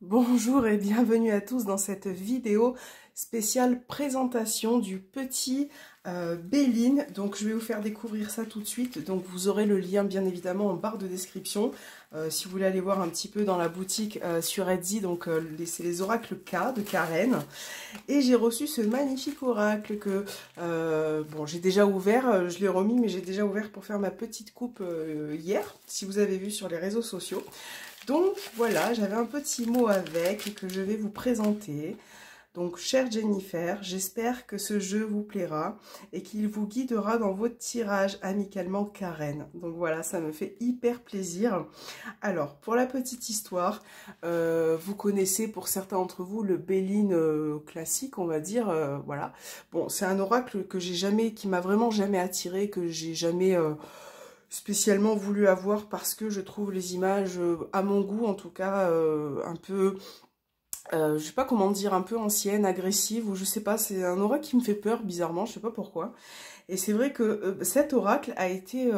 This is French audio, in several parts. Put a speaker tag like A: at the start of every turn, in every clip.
A: Bonjour et bienvenue à tous dans cette vidéo spéciale présentation du petit Béline. Donc je vais vous faire découvrir ça tout de suite. Donc vous aurez le lien bien évidemment en barre de description. Si vous voulez aller voir un petit peu dans la boutique sur Etsy, donc c'est les oracles K de Karen. Et j'ai reçu ce magnifique oracle que bon, j'ai déjà ouvert, je l'ai remis, mais j'ai déjà ouvert pour faire ma petite coupe hier, si vous avez vu sur les réseaux sociaux. Donc voilà, j'avais un petit mot avec que je vais vous présenter. Donc chère Jennifer, j'espère que ce jeu vous plaira et qu'il vous guidera dans votre tirage amicalement Karen. Donc voilà, ça me fait hyper plaisir. Alors pour la petite histoire, vous connaissez pour certains d'entre vous le Béline classique, on va dire. Voilà. Bon, c'est un oracle que j'ai jamais, qui m'a vraiment jamais attiré, que j'ai jamais spécialement voulu avoir parce que je trouve les images, à mon goût en tout cas, un peu, je sais pas comment dire, un peu ancienne, agressive, ou je sais pas, c'est un oracle qui me fait peur bizarrement, je sais pas pourquoi. Et c'est vrai que cet oracle a été,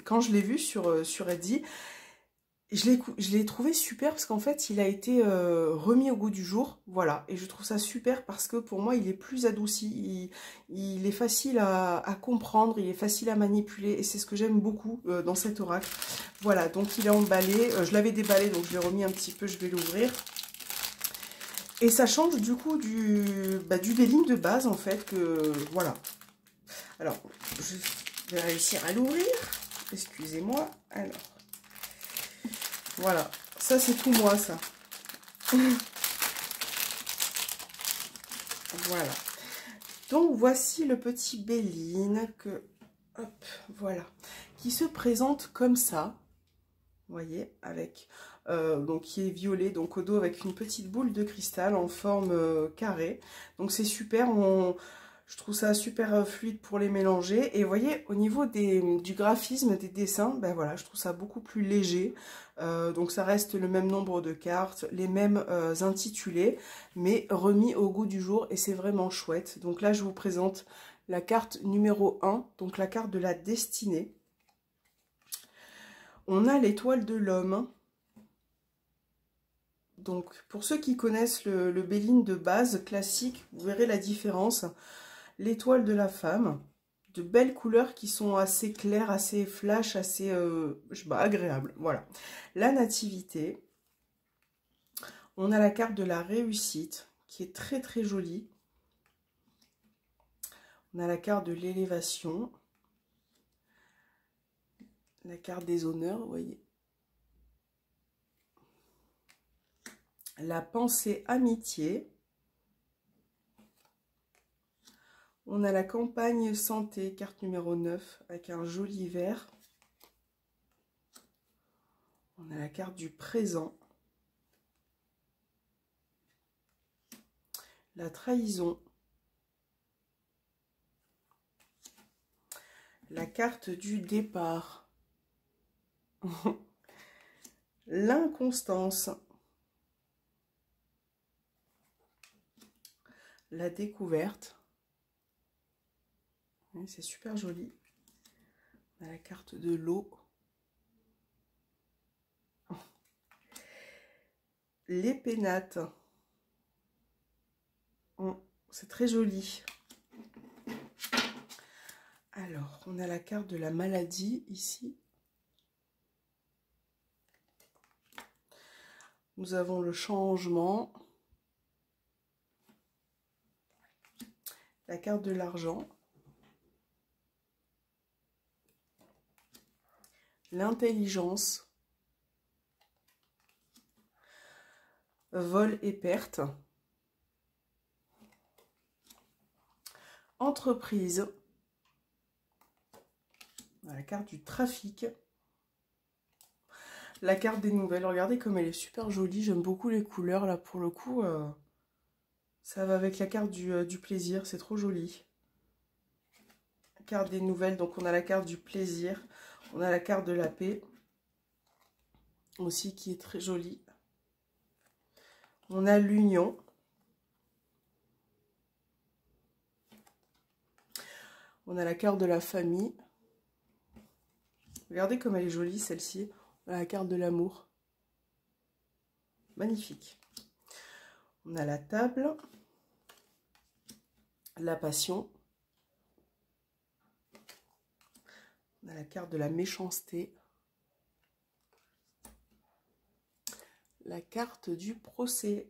A: quand je l'ai vu sur Etsy, je l'ai trouvé super parce qu'en fait, il a été remis au goût du jour, voilà. Et je trouve ça super parce que pour moi, il est plus adouci, il est facile à comprendre, il est facile à manipuler. Et c'est ce que j'aime beaucoup dans cet oracle. Voilà, donc il est emballé. Je l'avais déballé, donc je l'ai remis un petit peu, je vais l'ouvrir. Et ça change du coup du Béline de base, en fait, que voilà. Alors, je vais réussir à l'ouvrir. Excusez-moi. Alors. Voilà, ça c'est tout moi ça. Voilà. Donc voici le petit Béline que, hop, voilà, qui se présente comme ça. Vous voyez, avec, donc qui est violet, donc au dos avec une petite boule de cristal en forme carrée. Donc c'est super, je trouve ça super fluide pour les mélanger. Et vous voyez, au niveau du graphisme des dessins, ben voilà, je trouve ça beaucoup plus léger. Donc ça reste le même nombre de cartes, les mêmes intitulés, mais remis au goût du jour et c'est vraiment chouette. Donc là, je vous présente la carte numéro 1, donc la carte de la destinée. On a l'étoile de l'homme. Donc, pour ceux qui connaissent le Béline de base classique, vous verrez la différence. L'étoile de la femme, de belles couleurs qui sont assez claires, assez flash, assez agréables. Voilà. La nativité. On a la carte de la réussite, qui est très très jolie. On a la carte de l'élévation. La carte des honneurs, vous voyez. La pensée amitié. On a la campagne santé, carte numéro 9, avec un joli vert. On a la carte du présent. La trahison. La carte du départ. L'inconstance. La découverte. C'est super joli. On a la carte de l'eau. Les pénates. C'est très joli. Alors, on a la carte de la maladie ici. Nous avons le changement. La carte de l'argent. L'intelligence. Vol et perte. Entreprise. La carte du trafic. La carte des nouvelles. Regardez comme elle est super jolie. J'aime beaucoup les couleurs là pour le coup. Ça va avec la carte du plaisir. C'est trop joli. Carte des nouvelles. Donc on a la carte du plaisir. On a la carte de la paix. Aussi qui est très jolie. On a l'union. On a la carte de la famille. Regardez comme elle est jolie celle-ci. On a la carte de l'amour. magnifique. On a la table, la passion, on a la carte de la méchanceté, la carte du procès,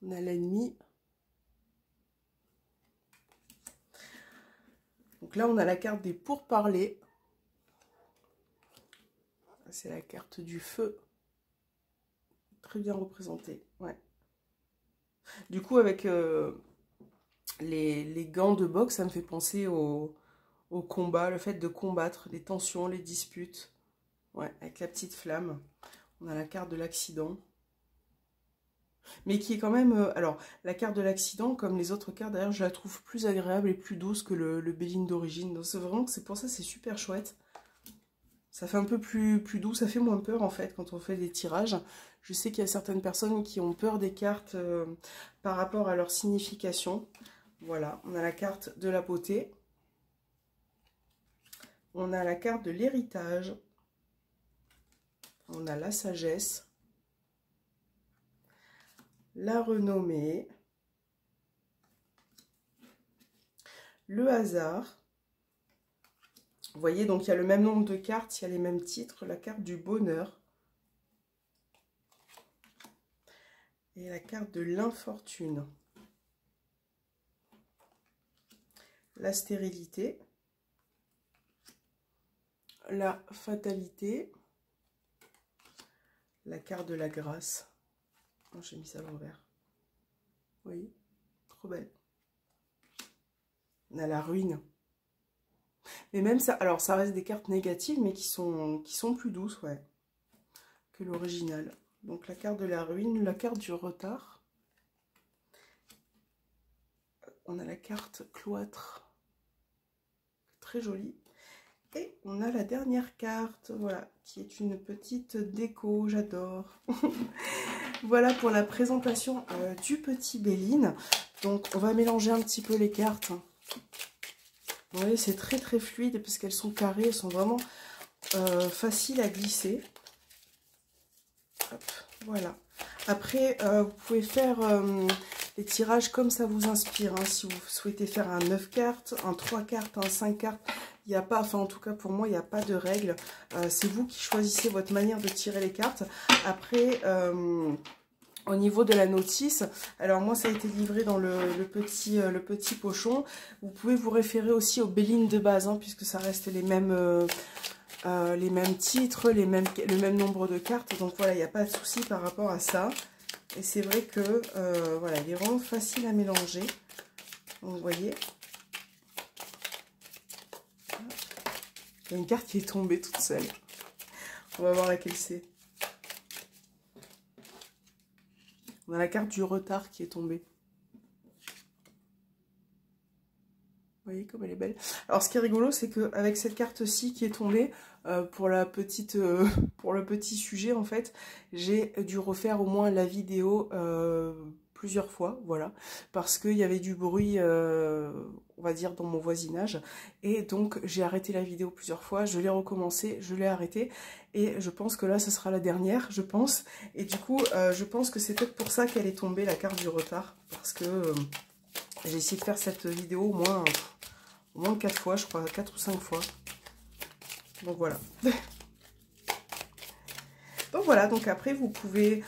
A: on a l'ennemi. Donc là, on a la carte des pourparlers. C'est la carte du feu. Très bien représentée. Ouais. Du coup, avec les gants de boxe, ça me fait penser au combat, le fait de combattre, les tensions, les disputes. Ouais, avec la petite flamme. On a la carte de l'accident. Mais qui est quand même... alors, la carte de l'accident, comme les autres cartes, d'ailleurs, je la trouve plus agréable et plus douce que le Béline d'origine. Donc, c'est vraiment... C'est pour ça c'est super chouette. Ça fait un peu plus doux, ça fait moins peur, en fait, quand on fait des tirages. Je sais qu'il y a certaines personnes qui ont peur des cartes par rapport à leur signification. Voilà, on a la carte de la beauté. On a la carte de l'héritage. On a la sagesse. La renommée, le hasard. Vous voyez, donc il y a le même nombre de cartes, il y a les mêmes titres. La carte du bonheur et la carte de l'infortune. La stérilité, la fatalité, la carte de la grâce. Oh, j'ai mis ça à l'envers. Oui, trop belle. On a la ruine. Mais même ça, alors ça reste des cartes négatives, mais qui sont plus douces, ouais, que l'original. Donc la carte de la ruine, la carte du retard. On a la carte cloître, très jolie. Et on a la dernière carte, voilà, qui est une petite déco, j'adore. Voilà pour la présentation du petit Béline. Donc on va mélanger un petit peu les cartes. Vous voyez, c'est très très fluide parce qu'elles sont carrées, elles sont vraiment faciles à glisser. Hop, voilà. Après, vous pouvez faire les tirages comme ça vous inspire. Hein, si vous souhaitez faire un 9 cartes, un 3 cartes, un 5 cartes, il n'y a pas, enfin en tout cas pour moi, il n'y a pas de règle. C'est vous qui choisissez votre manière de tirer les cartes. Après, au niveau de la notice, alors moi ça a été livré dans le petit pochon. Vous pouvez vous référer aussi aux Bélines de base, hein, puisque ça reste les mêmes titres, le même nombre de cartes. Donc voilà, il n'y a pas de souci par rapport à ça. Et c'est vrai que voilà, il est vraiment facile à mélanger. Donc, vous voyez. Il y a une carte qui est tombée toute seule. On va voir laquelle c'est. On a la carte du retard qui est tombée. Vous voyez comme elle est belle. Alors ce qui est rigolo, c'est qu'avec cette carte-ci qui est tombée, pour le petit sujet en fait, j'ai dû refaire au moins la vidéo plusieurs fois, voilà, parce qu'il y avait du bruit, on va dire, dans mon voisinage, et donc j'ai arrêté la vidéo plusieurs fois, je l'ai recommencé, je l'ai arrêté, et je pense que là, ce sera la dernière, je pense, et du coup, je pense que c'est peut-être pour ça qu'elle est tombée, la carte du retard, parce que j'ai essayé de faire cette vidéo au moins 4 fois, je crois, 4 ou 5 fois. Donc voilà. Donc voilà, donc après vous pouvez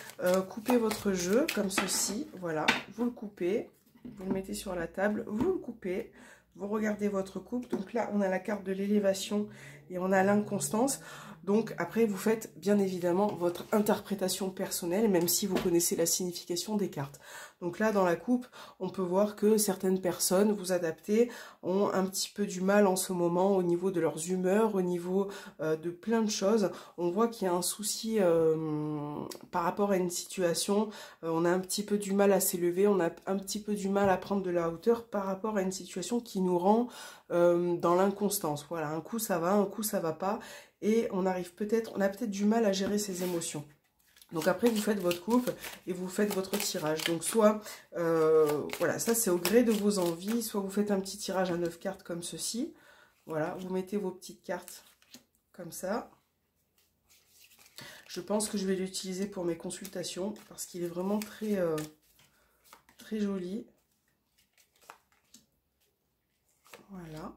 A: couper votre jeu comme ceci. Voilà, vous le coupez, vous le mettez sur la table, vous le coupez, vous regardez votre coupe. Donc là, on a la carte de l'élévation et on a l'inconstance. Donc après, vous faites bien évidemment votre interprétation personnelle, même si vous connaissez la signification des cartes. Donc là, dans la coupe, on peut voir que certaines personnes, vous adaptez, ont un petit peu du mal en ce moment au niveau de leurs humeurs, au niveau de plein de choses. On voit qu'il y a un souci par rapport à une situation. On a un petit peu du mal à s'élever, on a un petit peu du mal à prendre de la hauteur par rapport à une situation qui nous rend dans l'inconstance. Voilà, un coup ça va, un coup ça va pas. Et on a peut-être du mal à gérer ses émotions. Donc après, vous faites votre coupe et vous faites votre tirage. Donc soit, voilà, ça c'est au gré de vos envies. Soit vous faites un petit tirage à 9 cartes comme ceci. Voilà, vous mettez vos petites cartes comme ça. Je pense que je vais l'utiliser pour mes consultations parce qu'il est vraiment très, très joli. Voilà.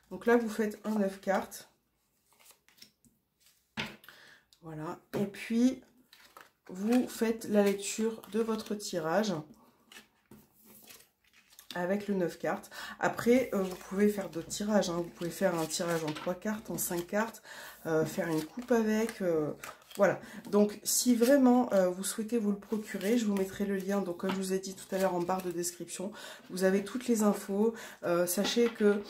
A: Donc là, vous faites un 9 cartes. Voilà. Et puis, vous faites la lecture de votre tirage avec le 9 cartes. Après, vous pouvez faire d'autres tirages. Hein. Vous pouvez faire un tirage en 3 cartes, en 5 cartes, faire une coupe avec... voilà, donc si vraiment vous souhaitez vous le procurer, je vous mettrai le lien, donc comme je vous ai dit tout à l'heure en barre de description, vous avez toutes les infos. Sachez que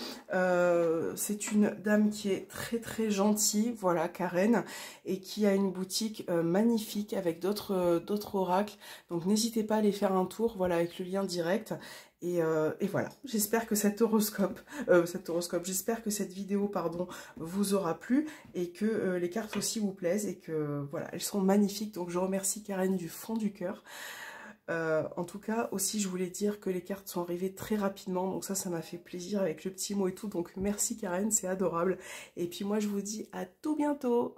A: c'est une dame qui est très très gentille, voilà, Karen, et qui a une boutique magnifique avec d'autres oracles, donc n'hésitez pas à aller faire un tour, voilà, avec le lien direct. Et voilà, j'espère que j'espère que cette vidéo, pardon, vous aura plu et que les cartes aussi vous plaisent et que voilà, elles sont magnifiques. Donc je remercie Karen du fond du cœur. En tout cas, aussi, je voulais dire que les cartes sont arrivées très rapidement. Donc ça m'a fait plaisir avec le petit mot et tout. Donc merci Karen, c'est adorable. Et puis moi, je vous dis à tout bientôt.